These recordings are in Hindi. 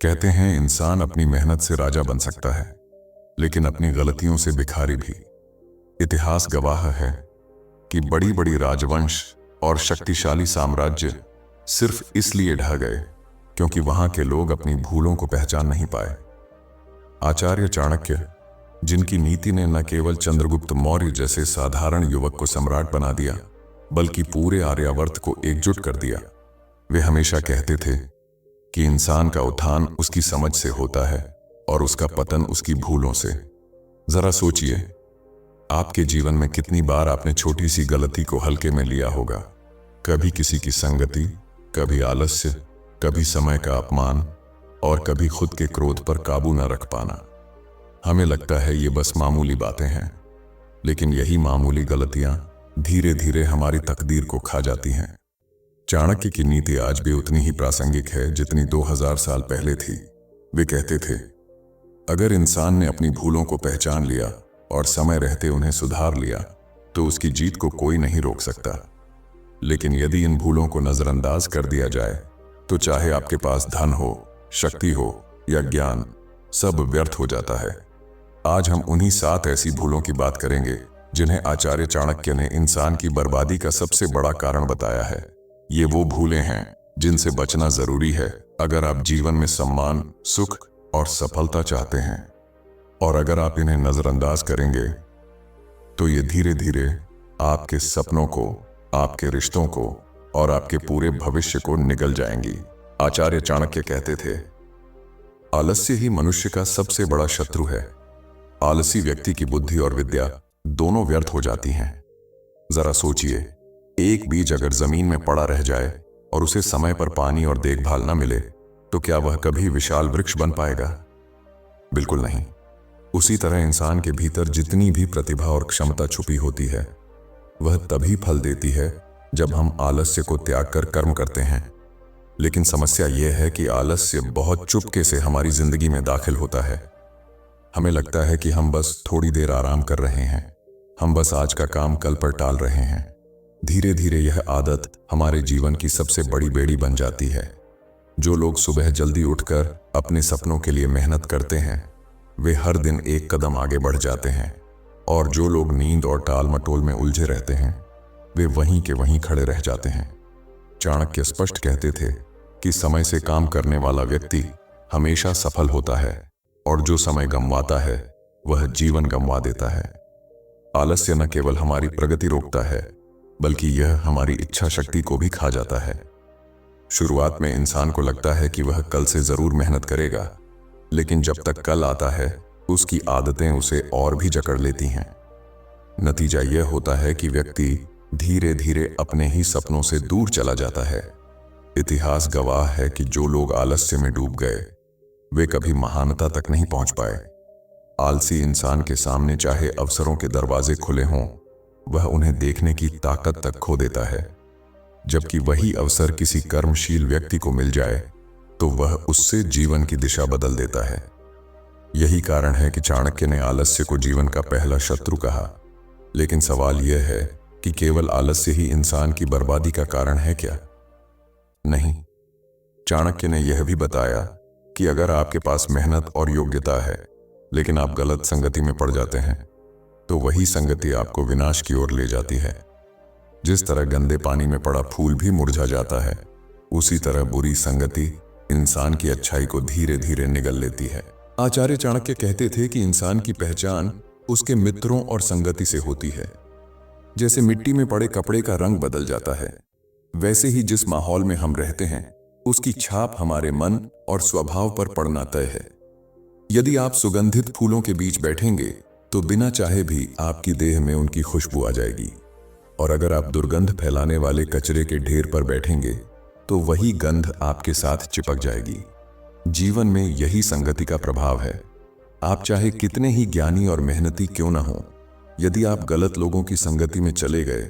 कहते हैं इंसान अपनी मेहनत से राजा बन सकता है, लेकिन अपनी गलतियों से भिखारी भी। इतिहास गवाह है कि बड़ी बड़ी राजवंश और शक्तिशाली साम्राज्य सिर्फ इसलिए ढह गए क्योंकि वहां के लोग अपनी भूलों को पहचान नहीं पाए। आचार्य चाणक्य, जिनकी नीति ने न केवल चंद्रगुप्त मौर्य जैसे साधारण युवक को सम्राट बना दिया, बल्कि पूरे आर्यावर्त को एकजुट कर दिया, वे हमेशा कहते थे कि इंसान का उत्थान उसकी समझ से होता है और उसका पतन उसकी भूलों से। जरा सोचिए, आपके जीवन में कितनी बार आपने छोटी सी गलती को हल्के में लिया होगा। कभी किसी की संगति, कभी आलस्य, कभी समय का अपमान और कभी खुद के क्रोध पर काबू न रख पाना। हमें लगता है ये बस मामूली बातें हैं, लेकिन यही मामूली गलतियां धीरे धीरे हमारी तकदीर को खा जाती हैं। चाणक्य की नीति आज भी उतनी ही प्रासंगिक है जितनी 2000 साल पहले थी। वे कहते थे, अगर इंसान ने अपनी भूलों को पहचान लिया और समय रहते उन्हें सुधार लिया तो उसकी जीत को कोई नहीं रोक सकता। लेकिन यदि इन भूलों को नजरअंदाज कर दिया जाए तो चाहे आपके पास धन हो, शक्ति हो या ज्ञान, सब व्यर्थ हो जाता है। आज हम उन्हीं 7 ऐसी भूलों की बात करेंगे जिन्हें आचार्य चाणक्य ने इंसान की बर्बादी का सबसे बड़ा कारण बताया है। ये वो भूलें हैं जिनसे बचना जरूरी है अगर आप जीवन में सम्मान, सुख और सफलता चाहते हैं। और अगर आप इन्हें नजरअंदाज करेंगे तो ये धीरे धीरे आपके सपनों को, आपके रिश्तों को और आपके पूरे भविष्य को निगल जाएंगी। आचार्य चाणक्य कहते थे, आलस्य ही मनुष्य का सबसे बड़ा शत्रु है। आलसी व्यक्ति की बुद्धि और विद्या दोनों व्यर्थ हो जाती हैं। जरा सोचिए, एक बीज अगर जमीन में पड़ा रह जाए और उसे समय पर पानी और देखभाल न मिले तो क्या वह कभी विशाल वृक्ष बन पाएगा? बिल्कुल नहीं। उसी तरह इंसान के भीतर जितनी भी प्रतिभा और क्षमता छुपी होती है वह तभी फल देती है जब हम आलस्य को त्याग कर कर्म करते हैं। लेकिन समस्या यह है कि आलस्य बहुत चुपके से हमारी जिंदगी में दाखिल होता है। हमें लगता है कि हम बस थोड़ी देर आराम कर रहे हैं, हम बस आज का काम कल पर टाल रहे हैं। धीरे धीरे यह आदत हमारे जीवन की सबसे बड़ी बेड़ी बन जाती है। जो लोग सुबह जल्दी उठकर अपने सपनों के लिए मेहनत करते हैं वे हर दिन एक कदम आगे बढ़ जाते हैं, और जो लोग नींद और टाल मटोल में उलझे रहते हैं वे वहीं के वहीं खड़े रह जाते हैं। चाणक्य स्पष्ट कहते थे कि समय से काम करने वाला व्यक्ति हमेशा सफल होता है और जो समय गंवाता है वह जीवन गंवा देता है। आलस्य न केवल हमारी प्रगति रोकता है बल्कि यह हमारी इच्छा शक्ति को भी खा जाता है। शुरुआत में इंसान को लगता है कि वह कल से जरूर मेहनत करेगा, लेकिन जब तक कल आता है उसकी आदतें उसे और भी जकड़ लेती हैं। नतीजा यह होता है कि व्यक्ति धीरे धीरे अपने ही सपनों से दूर चला जाता है। इतिहास गवाह है कि जो लोग आलस्य में डूब गए वे कभी महानता तक नहीं पहुंच पाए। आलसी इंसान के सामने चाहे अवसरों के दरवाजे खुले हों, वह उन्हें देखने की ताकत तक खो देता है। जबकि वही अवसर किसी कर्मशील व्यक्ति को मिल जाए तो वह उससे जीवन की दिशा बदल देता है। यही कारण है कि चाणक्य ने आलस्य को जीवन का पहला शत्रु कहा। लेकिन सवाल यह है कि केवल आलस्य ही इंसान की बर्बादी का कारण है क्या? नहीं। चाणक्य ने यह भी बताया कि अगर आपके पास मेहनत और योग्यता है लेकिन आप गलत संगति में पड़ जाते हैं तो वही संगति आपको विनाश की ओर ले जाती है। जिस तरह गंदे पानी में पड़ा फूल भी मुरझा जाता है, उसी तरह बुरी संगति इंसान की अच्छाई को धीरे धीरे निगल लेती है। आचार्य चाणक्य कहते थे कि इंसान की पहचान उसके मित्रों और संगति से होती है। जैसे मिट्टी में पड़े कपड़े का रंग बदल जाता है, वैसे ही जिस माहौल में हम रहते हैं उसकी छाप हमारे मन और स्वभाव पर पड़ना तय है। यदि आप सुगंधित फूलों के बीच बैठेंगे तो बिना चाहे भी आपकी देह में उनकी खुशबू आ जाएगी, और अगर आप दुर्गंध फैलाने वाले कचरे के ढेर पर बैठेंगे तो वही गंध आपके साथ चिपक जाएगी। जीवन में यही संगति का प्रभाव है। आप चाहे कितने ही ज्ञानी और मेहनती क्यों ना हो, यदि आप गलत लोगों की संगति में चले गए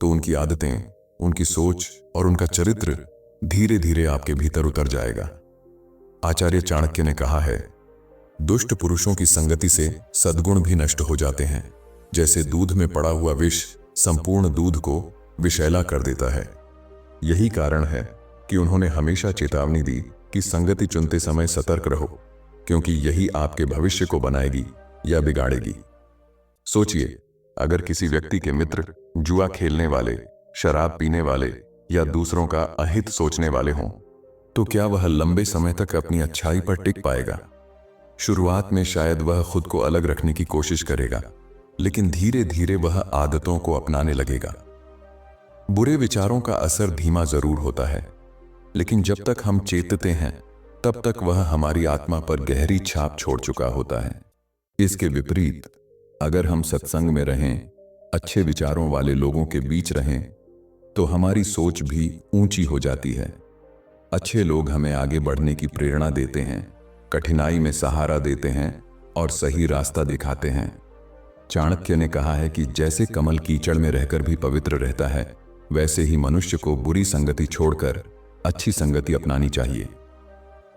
तो उनकी आदतें, उनकी सोच और उनका चरित्र धीरे धीरे आपके भीतर उतर जाएगा। आचार्य चाणक्य ने कहा है, दुष्ट पुरुषों की संगति से सद्गुण भी नष्ट हो जाते हैं। जैसे दूध में पड़ा हुआ विष संपूर्ण दूध को विषैला कर देता है। यही कारण है कि उन्होंने हमेशा चेतावनी दी कि संगति चुनते समय सतर्क रहो, क्योंकि यही आपके भविष्य को बनाएगी या बिगाड़ेगी। सोचिए, अगर किसी व्यक्ति के मित्र जुआ खेलने वाले, शराब पीने वाले या दूसरों का अहित सोचने वाले हों, तो क्या वह लंबे समय तक अपनी अच्छाई पर टिक पाएगा? शुरुआत में शायद वह खुद को अलग रखने की कोशिश करेगा, लेकिन धीरे धीरे वह आदतों को अपनाने लगेगा। बुरे विचारों का असर धीमा जरूर होता है, लेकिन जब तक हम चेतते हैं तब तक वह हमारी आत्मा पर गहरी छाप छोड़ चुका होता है। इसके विपरीत, अगर हम सत्संग में रहें, अच्छे विचारों वाले लोगों के बीच रहें, तो हमारी सोच भी ऊंची हो जाती है। अच्छे लोग हमें आगे बढ़ने की प्रेरणा देते हैं, कठिनाई में सहारा देते हैं और सही रास्ता दिखाते हैं। चाणक्य ने कहा है कि जैसे कमल कीचड़ में रहकर भी पवित्र रहता है, वैसे ही मनुष्य को बुरी संगति छोड़कर अच्छी संगति अपनानी चाहिए।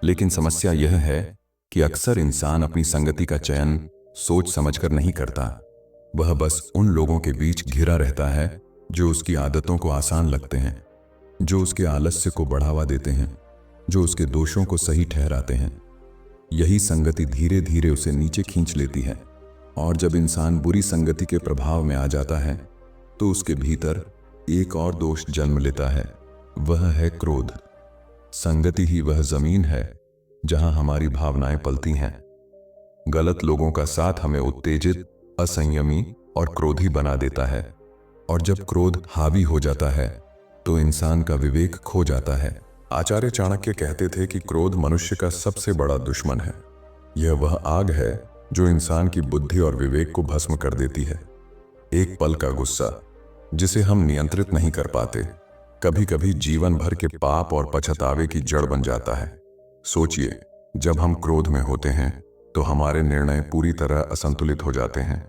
लेकिन समस्या यह है कि अक्सर इंसान अपनी संगति का चयन सोच समझकर नहीं करता। वह बस उन लोगों के बीच घिरा रहता है जो उसकी आदतों को आसान लगते हैं, जो उसके आलस्य को बढ़ावा देते हैं, जो उसके दोषों को सही ठहराते हैं। यही संगति धीरे धीरे उसे नीचे खींच लेती है, और जब इंसान बुरी संगति के प्रभाव में आ जाता है तो उसके भीतर एक और दोष जन्म लेता है, वह है क्रोध। संगति ही वह जमीन है जहां हमारी भावनाएं पलती हैं। गलत लोगों का साथ हमें उत्तेजित, असंयमी और क्रोधी बना देता है, और जब क्रोध हावी हो जाता है तो इंसान का विवेक खो जाता है। आचार्य चाणक्य कहते थे कि क्रोध मनुष्य का सबसे बड़ा दुश्मन है। यह वह आग है जो इंसान की बुद्धि और विवेक को भस्म कर देती है। एक पल का गुस्सा जिसे हम नियंत्रित नहीं कर पाते, कभी कभी जीवन भर के पाप और पछतावे की जड़ बन जाता है। सोचिए, जब हम क्रोध में होते हैं तो हमारे निर्णय पूरी तरह असंतुलित हो जाते हैं।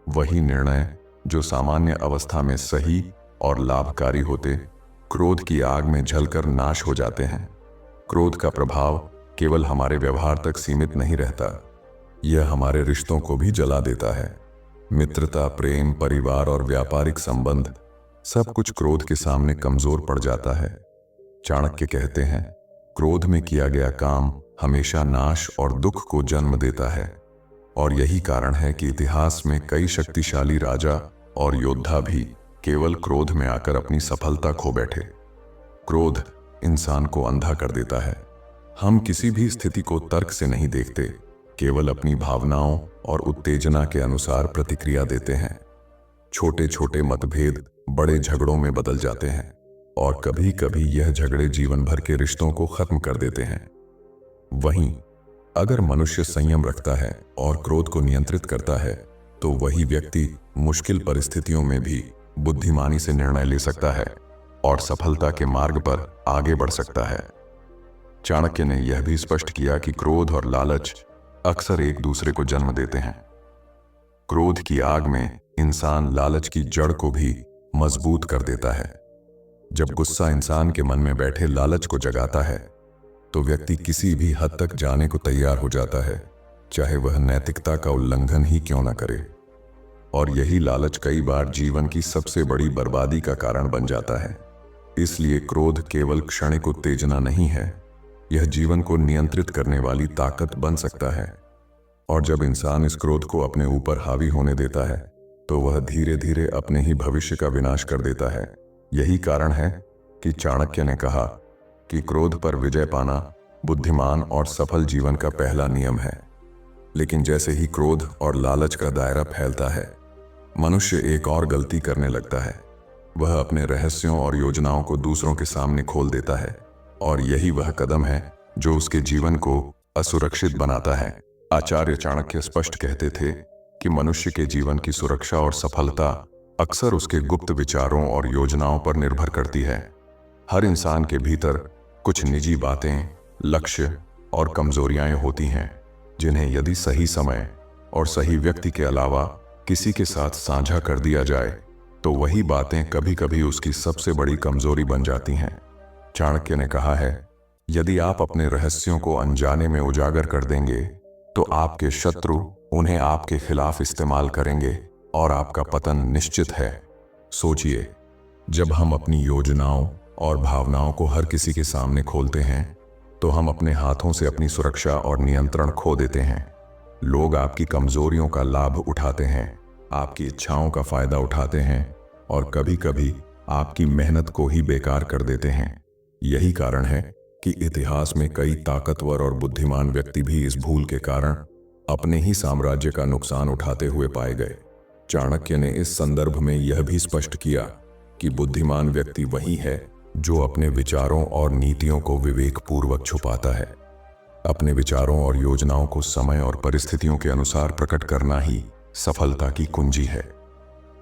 वही निर्णय जो सामान्य अवस्था में सही और लाभकारी होते, क्रोध की आग में जलकर नाश हो जाते हैं। क्रोध का प्रभाव केवल हमारे व्यवहार तक सीमित नहीं रहता, यह हमारे रिश्तों को भी जला देता है। मित्रता, प्रेम, परिवार और व्यापारिक संबंध, सब कुछ क्रोध के सामने कमजोर पड़ जाता है। चाणक्य कहते हैं, क्रोध में किया गया काम हमेशा नाश और दुख को जन्म देता है, और यही कारण है कि इतिहास में कई शक्तिशाली राजा और योद्धा भी केवल क्रोध में आकर अपनी सफलता खो बैठे। क्रोध इंसान को अंधा कर देता है। हम किसी भी स्थिति को तर्क से नहीं देखते, केवल अपनी भावनाओं और उत्तेजना के अनुसार प्रतिक्रिया देते हैं। छोटे छोटे मतभेद बड़े झगड़ों में बदल जाते हैं, और कभी कभी यह झगड़े जीवन भर के रिश्तों को खत्म कर देते हैं। वहीं अगर मनुष्य संयम रखता है और क्रोध को नियंत्रित करता है, तो वही व्यक्ति मुश्किल परिस्थितियों में भी बुद्धिमानी से निर्णय ले सकता है और सफलता के मार्ग पर आगे बढ़ सकता है। चाणक्य ने यह भी स्पष्ट किया कि क्रोध और लालच अक्सर एक दूसरे को जन्म देते हैं। क्रोध की आग में इंसान लालच की जड़ को भी मजबूत कर देता है। जब गुस्सा इंसान के मन में बैठे लालच को जगाता है, तो व्यक्ति किसी भी हद तक जाने को तैयार हो जाता है, चाहे वह नैतिकता का उल्लंघन ही क्यों न करे। और यही लालच कई बार जीवन की सबसे बड़ी बर्बादी का कारण बन जाता है। इसलिए क्रोध केवल क्षणिक उत्तेजना नहीं है, यह जीवन को नियंत्रित करने वाली ताकत बन सकता है। और जब इंसान इस क्रोध को अपने ऊपर हावी होने देता है, तो वह धीरे धीरे अपने ही भविष्य का विनाश कर देता है। यही कारण है कि चाणक्य ने कहा कि क्रोध पर विजय पाना बुद्धिमान और सफल जीवन का पहला नियम है। लेकिन जैसे ही क्रोध और लालच का दायरा फैलता है, मनुष्य एक और गलती करने लगता है। वह अपने रहस्यों और योजनाओं को दूसरों के सामने खोल देता है, और यही वह कदम है जो उसके जीवन को असुरक्षित बनाता है। आचार्य चाणक्य स्पष्ट कहते थे कि मनुष्य के जीवन की सुरक्षा और सफलता अक्सर उसके गुप्त विचारों और योजनाओं पर निर्भर करती है। हर इंसान के भीतर कुछ निजी बातें, लक्ष्य और कमजोरियां होती हैं, जिन्हें यदि सही समय और सही व्यक्ति के अलावा किसी के साथ साझा कर दिया जाए, तो वही बातें कभी कभी उसकी सबसे बड़ी कमजोरी बन जाती हैं। चाणक्य ने कहा है, यदि आप अपने रहस्यों को अनजाने में उजागर कर देंगे, तो आपके शत्रु उन्हें आपके खिलाफ इस्तेमाल करेंगे और आपका पतन निश्चित है। सोचिए, जब हम अपनी योजनाओं और भावनाओं को हर किसी के सामने खोलते हैं, तो हम अपने हाथों से अपनी सुरक्षा और नियंत्रण खो देते हैं। लोग आपकी कमजोरियों का लाभ उठाते हैं, आपकी इच्छाओं का फायदा उठाते हैं और कभी कभी आपकी मेहनत को ही बेकार कर देते हैं। यही कारण है कि इतिहास में कई ताकतवर और बुद्धिमान व्यक्ति भी इस भूल के कारण अपने ही साम्राज्य का नुकसान उठाते हुए पाए गए। चाणक्य ने इस संदर्भ में यह भी स्पष्ट किया कि बुद्धिमान व्यक्ति वही है जो अपने विचारों और नीतियों को विवेकपूर्वक छुपाता है। अपने विचारों और योजनाओं को समय और परिस्थितियों के अनुसार प्रकट करना ही सफलता की कुंजी है।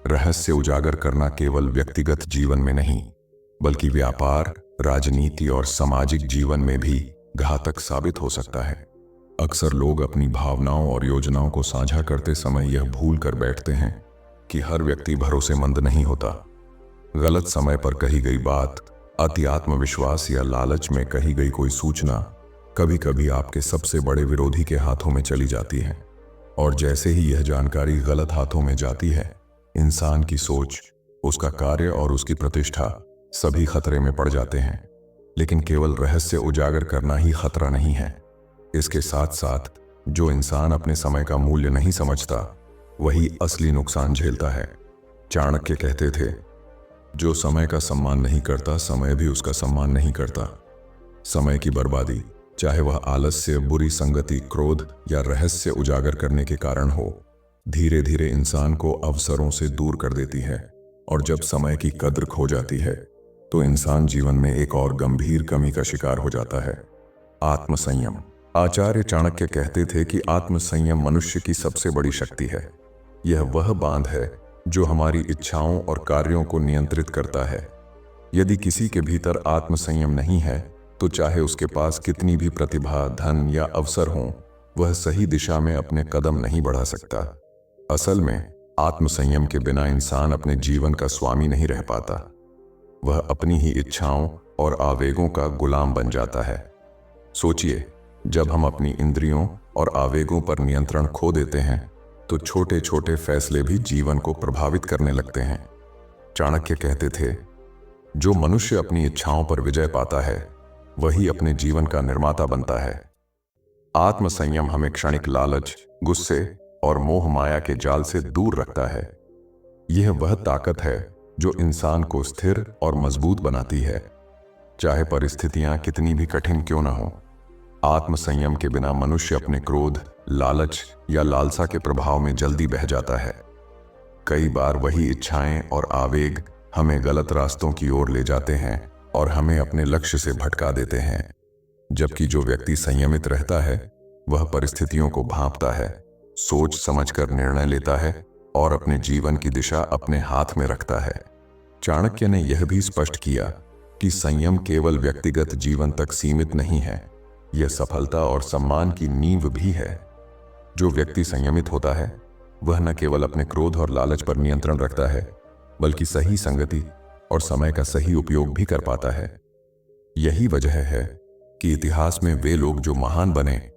रहस्य उजागर करना केवल व्यक्तिगत जीवन में नहीं, बल्कि व्यापार, राजनीति और सामाजिक जीवन में भी घातक साबित हो सकता है। अक्सर लोग अपनी भावनाओं और योजनाओं को साझा करते समय यह भूल कर बैठते हैं कि हर व्यक्ति भरोसेमंद नहीं होता। गलत समय पर कही गई बात, अति आत्मविश्वास या लालच में कही गई कोई सूचना कभी कभी आपके सबसे बड़े विरोधी के हाथों में चली जाती है। और जैसे ही यह जानकारी गलत हाथों में जाती है, इंसान की सोच, उसका कार्य और उसकी प्रतिष्ठा सभी खतरे में पड़ जाते हैं। लेकिन केवल रहस्य उजागर करना ही खतरा नहीं है। इसके साथ साथ जो इंसान अपने समय का मूल्य नहीं समझता, वही असली नुकसान झेलता है। चाणक्य कहते थे, जो समय का सम्मान नहीं करता, समय भी उसका सम्मान नहीं करता। समय की बर्बादी, चाहे वह आलस्य, बुरी संगति, क्रोध या रहस्य उजागर करने के कारण हो, धीरे धीरे इंसान को अवसरों से दूर कर देती है। और जब समय की कद्र खो जाती है, तो इंसान जीवन में एक और गंभीर कमी का शिकार हो जाता है, आत्मसंयम। आचार्य चाणक्य कहते थे कि आत्मसंयम मनुष्य की सबसे बड़ी शक्ति है। यह वह बांध है जो हमारी इच्छाओं और कार्यों को नियंत्रित करता है। यदि किसी के भीतर आत्मसंयम नहीं है, तो चाहे उसके पास कितनी भी प्रतिभा, धन या अवसर हों, वह सही दिशा में अपने कदम नहीं बढ़ा सकता। असल में आत्मसंयम के बिना इंसान अपने जीवन का स्वामी नहीं रह पाता। वह अपनी ही इच्छाओं और आवेगों का गुलाम बन जाता है। सोचिए, जब हम अपनी इंद्रियों और आवेगों पर नियंत्रण खो देते हैं, तो छोटे छोटे फैसले भी जीवन को प्रभावित करने लगते हैं। चाणक्य कहते थे, जो मनुष्य अपनी इच्छाओं पर विजय पाता है, वही अपने जीवन का निर्माता बनता है। आत्मसंयम हमें क्षणिक लालच, गुस्से और मोह माया के जाल से दूर रखता है। यह वह ताकत है जो इंसान को स्थिर और मजबूत बनाती है, चाहे परिस्थितियां कितनी भी कठिन क्यों न हो। आत्मसंयम के बिना मनुष्य अपने क्रोध, लालच या लालसा के प्रभाव में जल्दी बह जाता है। कई बार वही इच्छाएं और आवेग हमें गलत रास्तों की ओर ले जाते हैं और हमें अपने लक्ष्य से भटका देते हैं। जबकि जो व्यक्ति संयमित रहता है, वह परिस्थितियों को भांपता है, सोच समझकर निर्णय लेता है और अपने जीवन की दिशा अपने हाथ में रखता है। चाणक्य ने यह भी स्पष्ट किया कि संयम केवल व्यक्तिगत जीवन तक सीमित नहीं है, यह सफलता और सम्मान की नींव भी है। जो व्यक्ति संयमित होता है, वह न केवल अपने क्रोध और लालच पर नियंत्रण रखता है, बल्कि सही संगति और समय का सही उपयोग भी कर पाता है। यही वजह है कि इतिहास में वे लोग जो महान बने,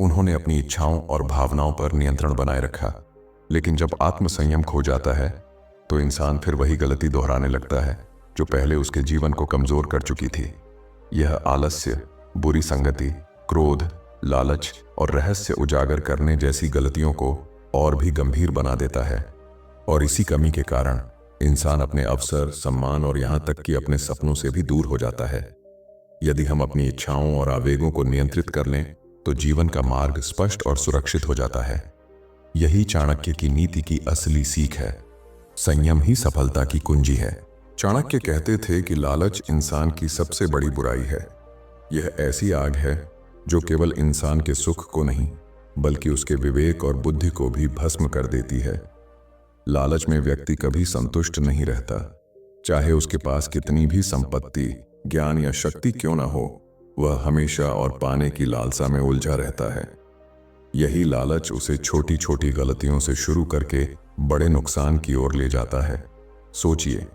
उन्होंने अपनी इच्छाओं और भावनाओं पर नियंत्रण बनाए रखा। लेकिन जब आत्मसंयम खो जाता है, तो इंसान फिर वही गलती दोहराने लगता है जो पहले उसके जीवन को कमजोर कर चुकी थी। यह आलस्य, बुरी संगति, क्रोध, लालच और रहस्य उजागर करने जैसी गलतियों को और भी गंभीर बना देता है। और इसी कमी के कारण इंसान अपने अवसर, सम्मान और यहां तक कि अपने सपनों से भी दूर हो जाता है। यदि हम अपनी इच्छाओं और आवेगों को नियंत्रित कर लें, तो जीवन का मार्ग स्पष्ट और सुरक्षित हो जाता है। यही चाणक्य की नीति की असली सीख है। संयम ही सफलता की कुंजी है। चाणक्य कहते थे कि लालच इंसान की सबसे बड़ी बुराई है। यह ऐसी आग है जो केवल इंसान के सुख को नहीं, बल्कि उसके विवेक और बुद्धि को भी भस्म कर देती है। लालच में व्यक्ति कभी संतुष्ट नहीं रहता, चाहे उसके पास कितनी भी संपत्ति, ज्ञान या शक्ति क्यों ना हो, वह हमेशा और पाने की लालसा में उलझा रहता है। यही लालच उसे छोटी छोटी गलतियों से शुरू करके बड़े नुकसान की ओर ले जाता है। सोचिए,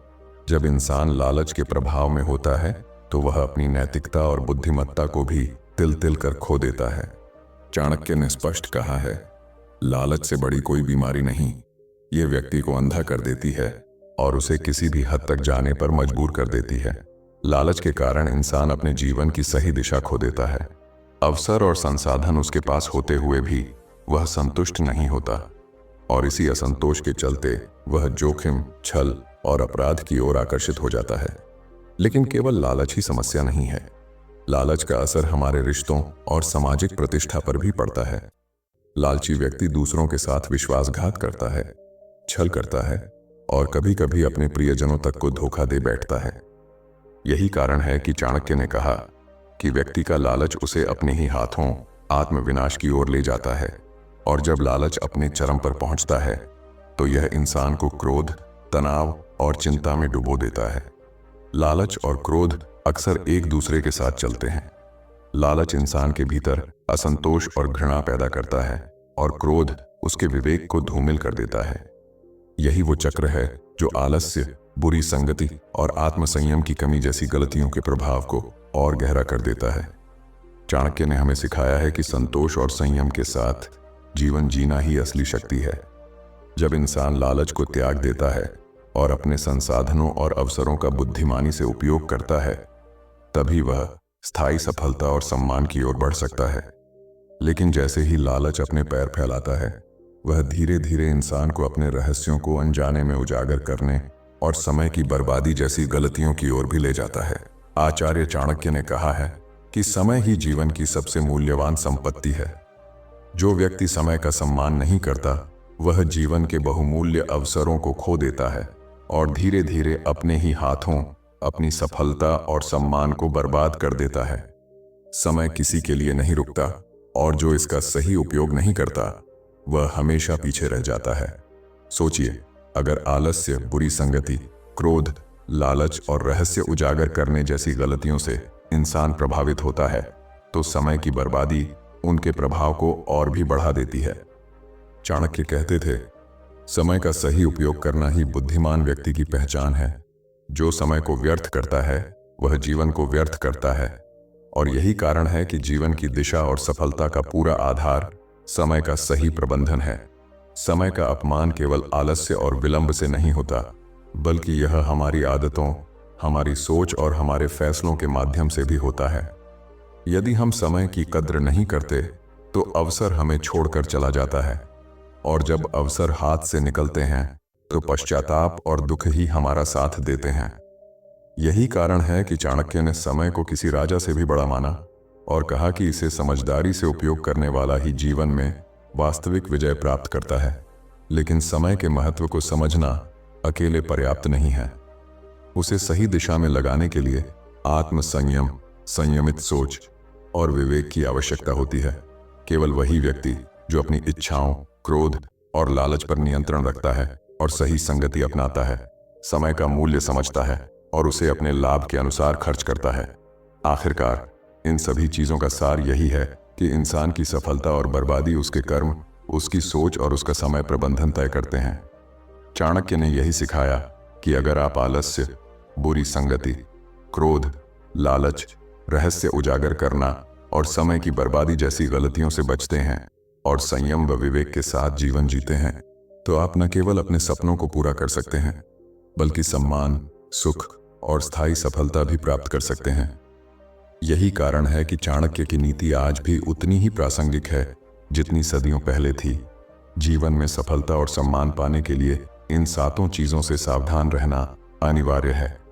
जब इंसान लालच के प्रभाव में होता है, तो वह अपनी नैतिकता और बुद्धिमत्ता को भी तिल तिल कर खो देता है। चाणक्य ने स्पष्ट कहा है, लालच से बड़ी कोई बीमारी नहीं। ये व्यक्ति को अंधा कर देती है और उसे किसी भी हद तक जाने पर मजबूर कर देती है। लालच के कारण इंसान अपने जीवन की सही दिशा खो देता है। अवसर और संसाधन उसके पास होते हुए भी वह संतुष्ट नहीं होता और इसी असंतोष के चलते वह जोखिम, छल और अपराध की ओर आकर्षित हो जाता है। लेकिन केवल लालच ही समस्या नहीं है। लालच का असर हमारे रिश्तों और सामाजिक प्रतिष्ठा पर भी पड़ता है। लालची व्यक्ति दूसरों के साथ विश्वासघात करता है, छल करता है और कभी-कभी अपने प्रियजनों तक को धोखा दे बैठता है। यही कारण है कि चाणक्य ने कहा कि व्यक्ति का लालच उसे अपने ही हाथों आत्मविनाश की ओर ले जाता है और जब लालच अपने चरम पर पहुंचता है तो यह इंसान को क्रोध, तनाव और चिंता में डुबो देता है। लालच और क्रोध अक्सर एक दूसरे के साथ चलते हैं। लालच इंसान के भीतर असंतोष और घृणा पैदा करता है और क्रोध उसके विवेक को धूमिल कर देता है। यही वो चक्र है जो आलस्य, बुरी संगति और आत्मसंयम की कमी जैसी गलतियों के प्रभाव को और गहरा कर देता है। चाणक्य ने हमें सिखाया है कि संतोष और संयम के साथ जीवन जीना ही असली शक्ति है। जब इंसान लालच को त्याग देता है और अपने संसाधनों और अवसरों का बुद्धिमानी से उपयोग करता है, तभी वह स्थायी सफलता और सम्मान की ओर बढ़ सकता है। लेकिन जैसे ही लालच अपने पैर फैलाता है, वह धीरे धीरे इंसान को अपने रहस्यों को अनजाने में उजागर करने और समय की बर्बादी जैसी गलतियों की ओर भी ले जाता है। आचार्य चाणक्य ने कहा है कि समय ही जीवन की सबसे मूल्यवान संपत्ति है। जो व्यक्ति समय का सम्मान नहीं करता, वह जीवन के बहुमूल्य अवसरों को खो देता है और धीरे धीरे अपने ही हाथों अपनी सफलता और सम्मान को बर्बाद कर देता है। समय किसी के लिए नहीं रुकता और जो इसका सही उपयोग नहीं करता, वह हमेशा पीछे रह जाता है। सोचिए, अगर आलस्य, बुरी संगति, क्रोध, लालच और रहस्य उजागर करने जैसी गलतियों से इंसान प्रभावित होता है, तो समय की बर्बादी उनके प्रभाव को और भी बढ़ा देती है। चाणक्य कहते थे, समय का सही उपयोग करना ही बुद्धिमान व्यक्ति की पहचान है। जो समय को व्यर्थ करता है, वह जीवन को व्यर्थ करता है। और यही कारण है कि जीवन की दिशा और सफलता का पूरा आधार समय का सही प्रबंधन है। समय का अपमान केवल आलस्य और विलंब से नहीं होता, बल्कि यह हमारी आदतों, हमारी सोच और हमारे फैसलों के माध्यम से भी होता है। यदि हम समय की कद्र नहीं करते, तो अवसर हमें छोड़कर चला जाता है और जब अवसर हाथ से निकलते हैं, तो पश्चाताप और दुख ही हमारा साथ देते हैं। यही कारण है कि चाणक्य ने समय को किसी राजा से भी बड़ा माना और कहा कि इसे समझदारी से उपयोग करने वाला ही जीवन में वास्तविक विजय प्राप्त करता है। लेकिन समय के महत्व को समझना अकेले पर्याप्त नहीं है। उसे सही दिशा में लगाने के लिए आत्मसंयम, संयमित सोच और विवेक की आवश्यकता होती है। केवल वही व्यक्ति जो अपनी इच्छाओं, क्रोध और लालच पर नियंत्रण रखता है और सही संगति अपनाता है, समय का मूल्य समझता है और उसे अपने लाभ के अनुसार खर्च करता है। आखिरकार इन सभी चीजों का सार यही है कि इंसान की सफलता और बर्बादी उसके कर्म, उसकी सोच और उसका समय प्रबंधन तय करते हैं। चाणक्य ने यही सिखाया कि अगर आप आलस्य, बुरी संगति, क्रोध, लालच, रहस्य उजागर करना और समय की बर्बादी जैसी गलतियों से बचते हैं और संयम व विवेक के साथ जीवन जीते हैं, तो आप न केवल अपने सपनों को पूरा कर सकते हैं, बल्कि सम्मान, सुख और स्थायी सफलता भी प्राप्त कर सकते हैं। यही कारण है कि चाणक्य की नीति आज भी उतनी ही प्रासंगिक है जितनी सदियों पहले थी। जीवन में सफलता और सम्मान पाने के लिए इन सातों चीजों से सावधान रहना अनिवार्य है।